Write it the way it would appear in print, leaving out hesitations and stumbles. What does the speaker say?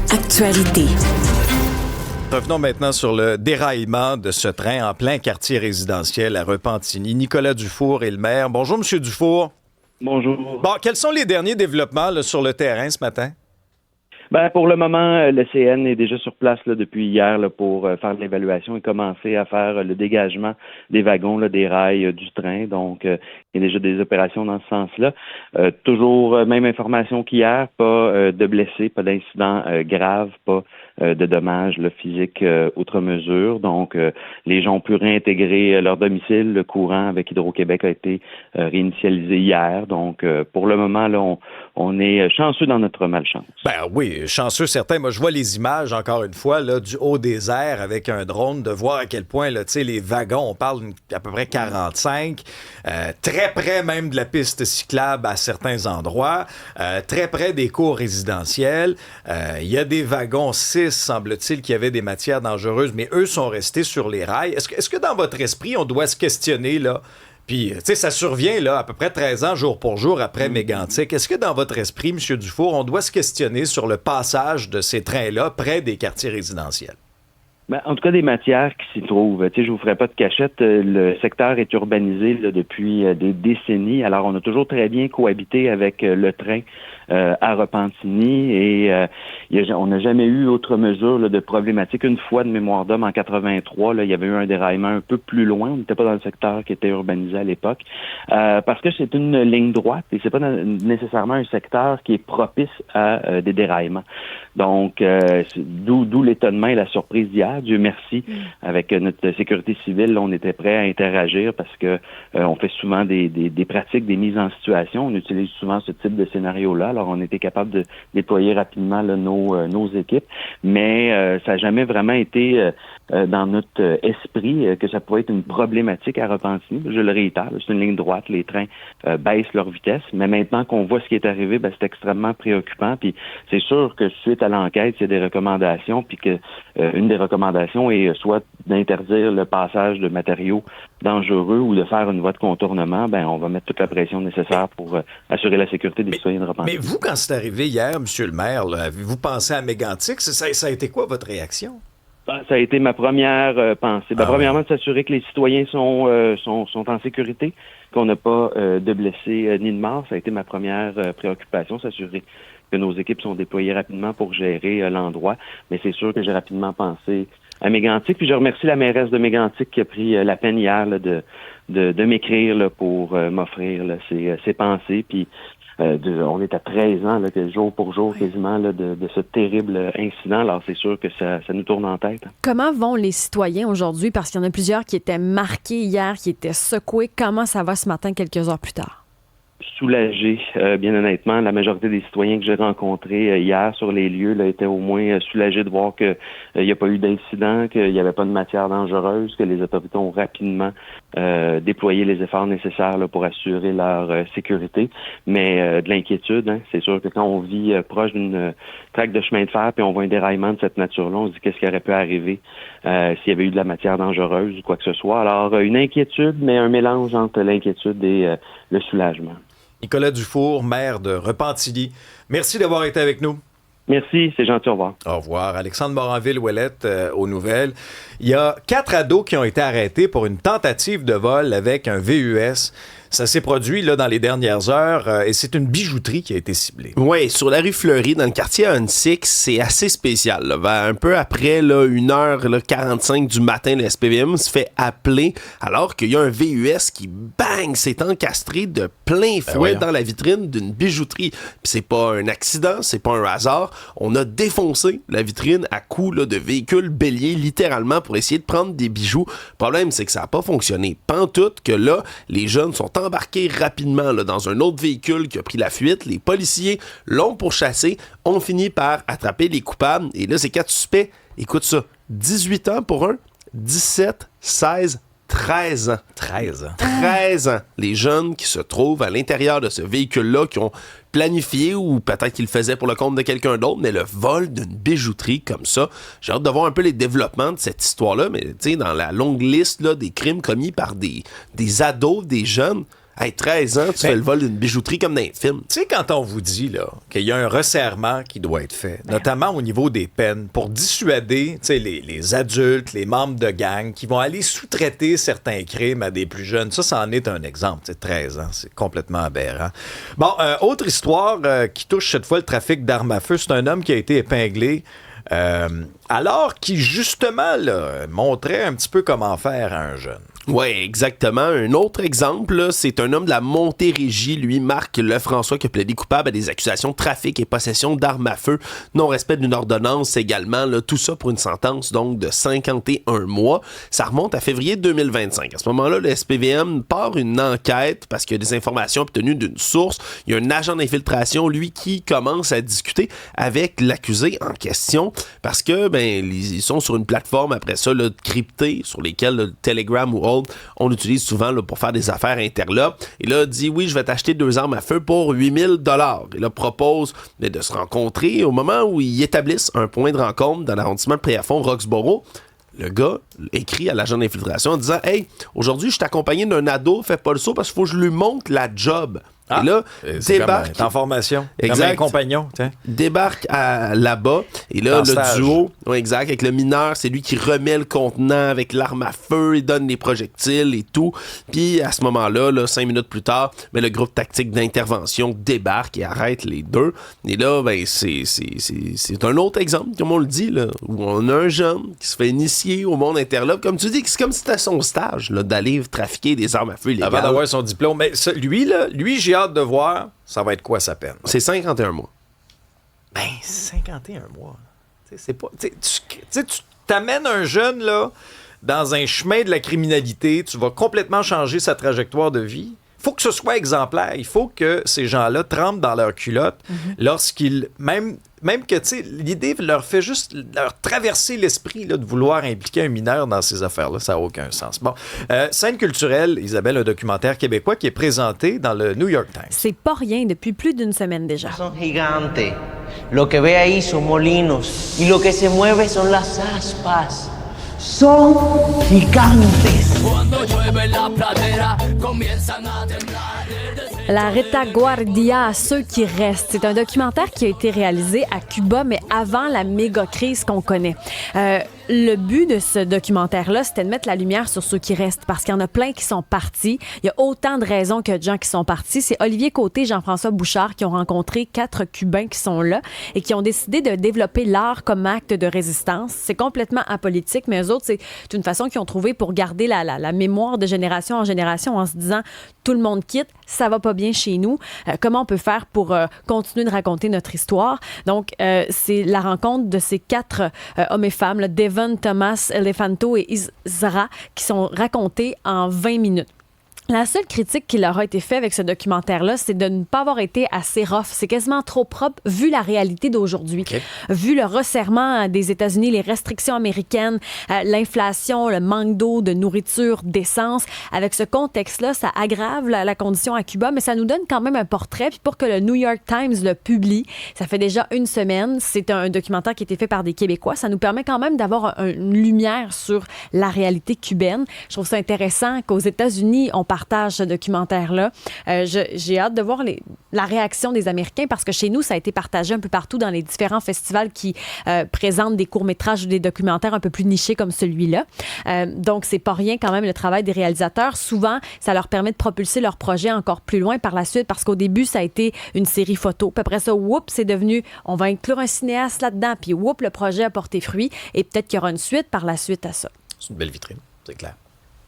Actualité. Revenons maintenant sur le déraillement de ce train en plein quartier résidentiel à Repentigny. Nicolas Dufour est le maire. Bonjour, M. Dufour. Bonjour. Bon, quels sont les derniers développements là, sur le terrain ce matin? Ben, pour le moment, le CN est déjà sur place là, depuis hier là, pour faire l'évaluation et commencer à faire le dégagement des wagons, là, des rails du train. Donc, il y a déjà des opérations dans ce sens-là. Toujours même information qu'hier, pas de blessés, pas d'incidents graves, pas de dommages là, physiques outre mesure. Donc, les gens ont pu réintégrer leur domicile. Le courant avec Hydro-Québec a été réinitialisé hier. Donc, pour le moment, là, on est chanceux dans notre malchance. Ben oui, chanceux certains. Moi, je vois les images, encore une fois, là, du haut des airs avec un drone, de voir à quel point là, les wagons, on parle à peu près 45, très près même de la piste cyclable à certains endroits, très près des cours résidentiels. Il y a des wagons 6, semble-t-il, qui avaient des matières dangereuses, mais eux sont restés sur les rails. Est-ce que dans votre esprit, on doit se questionner, là? Puis, tu sais, ça survient, là, à peu près 13 ans, jour pour jour, après Mégantic. Est-ce que dans votre esprit, M. Dufour, on doit se questionner sur le passage de ces trains-là près des quartiers résidentiels? Ben, en tout cas, des matières qui s'y trouvent. Tu sais, je vous ferai pas de cachette. Le secteur est urbanisé là, depuis des décennies. Alors, on a toujours très bien cohabité avec le train à Repentigny et on n'a jamais eu autre mesure là, de problématique. Une fois de mémoire d'homme en 83, là, il y avait eu un déraillement un peu plus loin. On n'était pas dans le secteur qui était urbanisé à l'époque parce que c'est une ligne droite et c'est pas nécessairement un secteur qui est propice à des déraillements. Donc, d'où l'étonnement et la surprise d'hier. Dieu merci, avec notre sécurité civile, là, on était prêt à interagir parce que on fait souvent des pratiques, des mises en situation. On utilise souvent ce type de scénario-là. Alors, on était capable de déployer rapidement là, nos équipes, mais ça n'a jamais vraiment été dans notre esprit que ça pourrait être une problématique à Repentigny. Je le réitère, c'est une ligne droite, les trains baissent leur vitesse, mais maintenant qu'on voit ce qui est arrivé, ben, c'est extrêmement préoccupant. Puis c'est sûr que suite à l'enquête, il y a des recommandations, puis que une des recommandations est soit d'interdire le passage de matériaux dangereux ou de faire une voie de contournement. Ben, on va mettre toute la pression nécessaire pour assurer la sécurité des citoyens de Repentigny. Mais vous, quand c'est arrivé hier, Monsieur le maire, là, avez-vous pensé à Mégantic? Ça a été quoi votre réaction? Ça a été ma première pensée. Premièrement, de s'assurer que les citoyens sont en sécurité, qu'on n'a pas de blessés ni de morts. Ça a été ma première préoccupation, s'assurer que nos équipes sont déployées rapidement pour gérer l'endroit. Mais c'est sûr que j'ai rapidement pensé à Mégantic. Puis je remercie la mairesse de Mégantic qui a pris la peine hier là, de m'écrire là, pour m'offrir là, ses pensées. Puis on est à 13 ans, là, jour pour jour, quasiment, là, de ce terrible incident. Alors, c'est sûr que ça nous tourne en tête. Comment vont les citoyens aujourd'hui? Parce qu'il y en a plusieurs qui étaient marqués hier, qui étaient secoués. Comment ça va ce matin, quelques heures plus tard? Soulagé, bien honnêtement. La majorité des citoyens que j'ai rencontrés hier sur les lieux là, étaient au moins soulagés de voir qu'il n'y a pas eu d'incident, qu'il n'y avait pas de matière dangereuse, que les autorités ont rapidement déployé les efforts nécessaires là, pour assurer leur sécurité. Mais de l'inquiétude, hein, c'est sûr que quand on vit proche d'une traque de chemin de fer puis on voit un déraillement de cette nature-là, on se dit qu'est-ce qui aurait pu arriver s'il y avait eu de la matière dangereuse ou quoi que ce soit. Alors, une inquiétude, mais un mélange entre l'inquiétude et le soulagement. Nicolas Dufour, maire de Repentigny. Merci d'avoir été avec nous. Merci, c'est gentil, au revoir. Au revoir. Alexandre Moranville-Ouellette aux nouvelles. Il y a 4 ados qui ont été arrêtés pour une tentative de vol avec un VUS. Ça s'est produit là, dans les dernières heures et c'est une bijouterie qui a été ciblée. Oui, sur la rue Fleury, dans le quartier Huntsic, c'est assez spécial. Là. Un peu après là, 1h45 du matin, le SPVM se fait appeler alors qu'il y a un VUS qui, bang, s'est encastré de plein fouet dans la vitrine d'une bijouterie. Puis c'est pas un accident, c'est pas un hasard. On a défoncé la vitrine à coups là, de véhicules béliers, littéralement, pour essayer de prendre des bijoux. Le problème, c'est que ça n'a pas fonctionné. Pantoute que là, les jeunes sont embarqués rapidement là, dans un autre véhicule qui a pris la fuite. Les policiers l'ont pourchassé, ont fini par attraper les coupables. Et là, ces 4 suspects, écoute ça, 18 ans pour un, 17, 16, 13 ans. 13 ans. 13 ans. Les jeunes qui se trouvent à l'intérieur de ce véhicule-là, qui ont planifié ou peut-être qu'ils le faisaient pour le compte de quelqu'un d'autre, mais le vol d'une bijouterie comme ça. J'ai hâte de voir un peu les développements de cette histoire-là, mais tu sais, dans la longue liste là, des crimes commis par des ados, des jeunes, Hey, 13 ans, tu fais le vol d'une bijouterie comme dans un film. Tu sais, quand on vous dit là, qu'il y a un resserrement qui doit être fait, notamment au niveau des peines, pour dissuader les adultes, les membres de gang qui vont aller sous-traiter certains crimes à des plus jeunes, ça en est un exemple. 13 ans, c'est complètement aberrant. Bon, autre histoire qui touche cette fois le trafic d'armes à feu, c'est un homme qui a été épinglé alors qu'il, justement, là, montrait un petit peu comment faire à un jeune. Oui, exactement. Un autre exemple, là, c'est un homme de la Montérégie, lui, Marc Lefrançois, qui a plaidé coupable à des accusations de trafic et possession d'armes à feu, non-respect d'une ordonnance également, là, tout ça pour une sentence donc de 51 mois. Ça remonte à février 2025. À ce moment-là, le SPVM part une enquête parce qu'il y a des informations obtenues d'une source. Il y a un agent d'infiltration, lui, qui commence à discuter avec l'accusé en question parce que, ils sont sur une plateforme, après ça, là, cryptée, sur lesquelles le Telegram ou autre, on l'utilise souvent là, pour faire des affaires interlopes. Et là, dit oui, je vais t'acheter 2 armes à feu pour 8 000 $. Et là, propose de se rencontrer au moment où ils établissent un point de rencontre dans l'arrondissement de Préafond, Roxborough. Le gars écrit à l'agent d'infiltration en disant « Hey, aujourd'hui, je suis accompagné d'un ado, fais pas le saut parce qu'il faut que je lui montre la job. » Et là, débarque. En formation. Exact. Comme un compagnon. Tiens. Débarque là-bas. Et là, le duo, exact, avec le mineur, c'est lui qui remet le contenant avec l'arme à feu, il donne les projectiles et tout. Puis à ce moment-là, 5 minutes plus tard, le groupe tactique d'intervention débarque et arrête les deux. Et là, c'est un autre exemple, comme on le dit, là, où on a un jeune qui se fait initier au monde interlope. Comme tu dis, c'est comme si c'était son stage là, d'aller trafiquer des armes à feu illégales. Avant d'avoir son diplôme. Mais lui, j'ai hâte de voir, ça va être quoi sa peine? C'est 51 mois. 51 mois. C'est pas. Tu t'amènes un jeune là dans un chemin de la criminalité, tu vas complètement changer sa trajectoire de vie. Il faut que ce soit exemplaire. Il faut que ces gens-là trempent dans leur culotte lorsqu'ils. Même que, tu sais, l'idée leur fait juste leur traverser l'esprit là, de vouloir impliquer un mineur dans ces affaires-là. Ça n'a aucun sens. Bon, scène culturelle, Isabelle, un documentaire québécois qui est présenté dans le New York Times. C'est pas rien depuis plus d'une semaine déjà. Son gigantes. Lo que ve ahí son molinos. Y lo que se mueve son las aspas. Son gigantes. Cuando llueve la pradera, comienzan a temblar. La Retaguardia, ceux qui restent. C'est un documentaire qui a été réalisé à Cuba, mais avant la méga crise qu'on connaît. Le but de ce documentaire-là, c'était de mettre la lumière sur ceux qui restent, parce qu'il y en a plein qui sont partis. Il y a autant de raisons que de gens qui sont partis. C'est Olivier Côté et Jean-François Bouchard qui ont rencontré 4 Cubains qui sont là et qui ont décidé de développer l'art comme acte de résistance. C'est complètement apolitique, mais eux autres, c'est une façon qu'ils ont trouvé pour garder la mémoire de génération en génération en se disant tout le monde quitte, ça va pas bien chez nous. Comment on peut faire pour continuer de raconter notre histoire? Donc, c'est la rencontre de ces 4 hommes et femmes, là, Devon, Thomas, Elefanto et Isra, qui sont racontés en 20 minutes. La seule critique qui leur a été faite avec ce documentaire-là, c'est de ne pas avoir été assez rough. C'est quasiment trop propre vu la réalité d'aujourd'hui. Okay. Vu le resserrement des États-Unis, les restrictions américaines, l'inflation, le manque d'eau, de nourriture, d'essence. Avec ce contexte-là, ça aggrave la condition à Cuba, mais ça nous donne quand même un portrait. Puis pour que le New York Times le publie, ça fait déjà une semaine. C'est un documentaire qui a été fait par des Québécois. Ça nous permet quand même d'avoir une lumière sur la réalité cubaine. Je trouve ça intéressant qu'aux États-Unis, on partage ce documentaire-là. J'ai hâte de voir la réaction des Américains parce que chez nous, ça a été partagé un peu partout dans les différents festivals qui présentent des courts-métrages ou des documentaires un peu plus nichés comme celui-là. Donc, c'est pas rien quand même le travail des réalisateurs. Souvent, ça leur permet de propulser leur projet encore plus loin par la suite parce qu'au début, ça a été une série photo. Puis après ça, c'est devenu, on va inclure un cinéaste là-dedans. Puis le projet a porté fruit et peut-être qu'il y aura une suite par la suite à ça. C'est une belle vitrine, c'est clair.